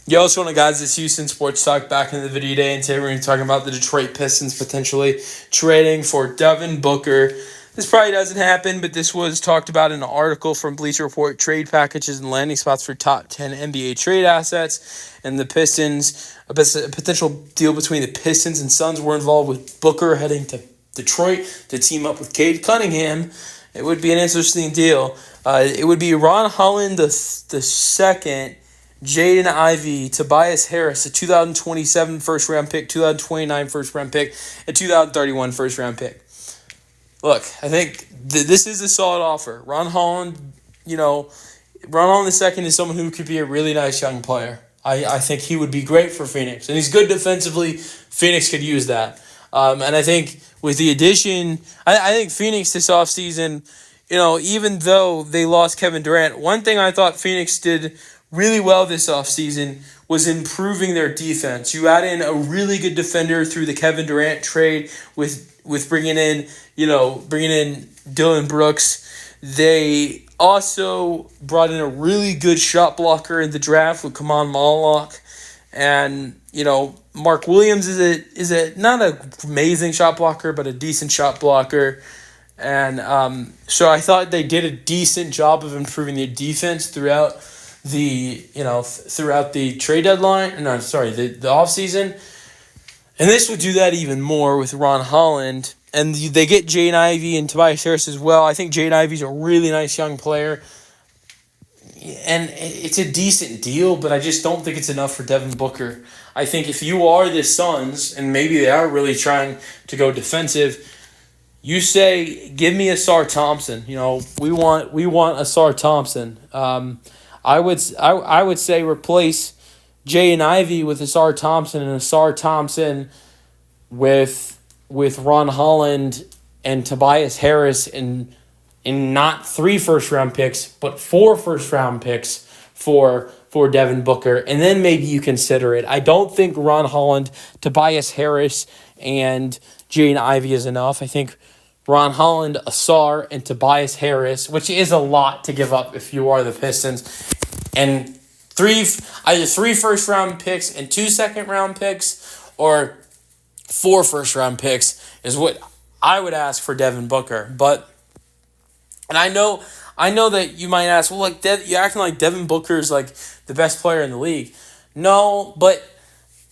Yo, what's going on, guys? It's Houston Sports Talk back in the video today, and today we're going to be talking about the Detroit Pistons potentially trading for Devin Booker. This probably doesn't happen, but this was talked about in an article from Bleacher Report, trade packages and landing spots for top 10 NBA trade assets. And the Pistons, a potential deal between the Pistons and Suns were involved with Booker heading to Detroit to team up with Cade Cunningham. It would be an interesting deal. It would be Ron Holland the second, Jaden Ivey, Tobias Harris, a 2027 first-round pick, 2029 first-round pick, and 2031 first-round pick. Look, I think this is a solid offer. Ron Holland II is someone who could be a really nice young player. I think he would be great for Phoenix. And he's good defensively. Phoenix could use that. And I think with the addition, I think Phoenix this offseason, even though they lost Kevin Durant, one thing I thought Phoenix did really well this offseason was improving their defense. You add in a really good defender through the Kevin Durant trade with bringing in Dylan Brooks. They also brought in a really good shot blocker in the draft with Kaman Moloch. And, Mark Williams is a not an amazing shot blocker, but a decent shot blocker. And so I thought they did a decent job of improving their defense throughout the trade deadline. No, sorry, the offseason. And this would do that even more with Ron Holland. And they get Jaden Ivey and Tobias Harris as well. I think Jaden Ivey's a really nice young player. And it's a decent deal, but I just don't think it's enough for Devin Booker. I think if you are the Suns, and maybe they are really trying to go defensive, you say, give me Asar Thompson. We want Asar Thompson. I would say replace Jaden Ivey with Asar Thompson, and Asar Thompson with Ron Holland and Tobias Harris in not 3 first-round picks, but 4 first-round picks for Devin Booker, and then maybe you consider it. I don't think Ron Holland, Tobias Harris, and Jaden Ivey is enough. I think Ron Holland, Asar, and Tobias Harris, which is a lot to give up if you are the Pistons, and either 3 first-round picks and 2 second-round picks, or 4 first-round picks is what I would ask for Devin Booker. And I know that you might ask, well, you're acting like Devin Booker is like the best player in the league. No, but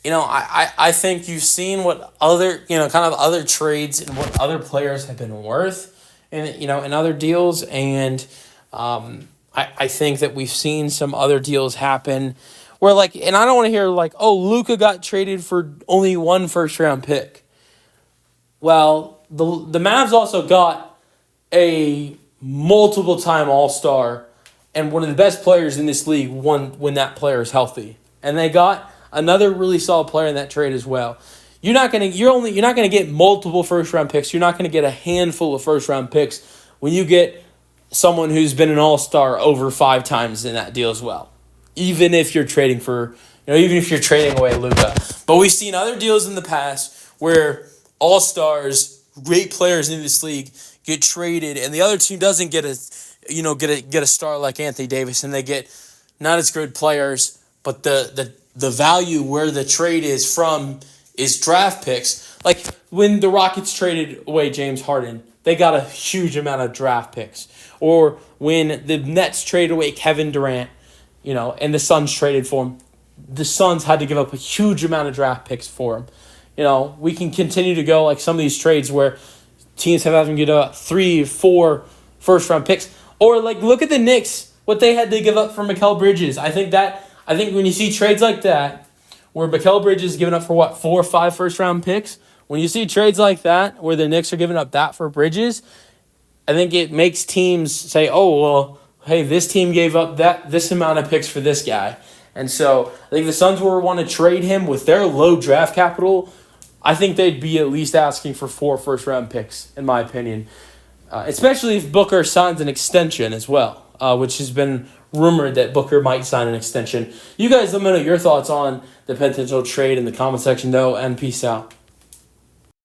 I think you've seen what other trades and what other players have been worth in other deals, and I think that we've seen some other deals happen where and I don't want to hear Luka got traded for only 1 first-round pick. Well, the Mavs also got a multiple-time All-Star and one of the best players in this league when that player is healthy, and they got another really solid player in that trade as well. You're not gonna get multiple first-round picks. You're not gonna get a handful of first-round picks when you get someone who's been an All-Star over 5 times in that deal as well. Even if you're trading away Luka. But we've seen other deals in the past where All-Stars, great players in this league, get traded, and the other team doesn't get a star like Anthony Davis, and they get not as good players, but the value where the trade is from is draft picks. Like when the Rockets traded away James Harden, they got a huge amount of draft picks. Or when the Nets traded away Kevin Durant, and the Suns traded for him, the Suns had to give up a huge amount of draft picks for him. We can continue to go like some of these trades where teams have to give up 3, 4 first-round picks. Or look at the Knicks, what they had to give up for Mikal Bridges. I think when you see trades like that, where Mikal Bridges is giving up for 4 or 5 first-round picks, when you see trades like that where the Knicks are giving up that for Bridges, I think it makes teams say, oh, well, hey, this team gave up this amount of picks for this guy. And so I think the Suns will want to trade him with their low draft capital. I think they'd be at least asking for 4 first-round picks, in my opinion, especially if Booker signs an extension as well, which has been rumored that Booker might sign an extension. You guys let me know your thoughts on the potential trade in the comment section, though, and peace out.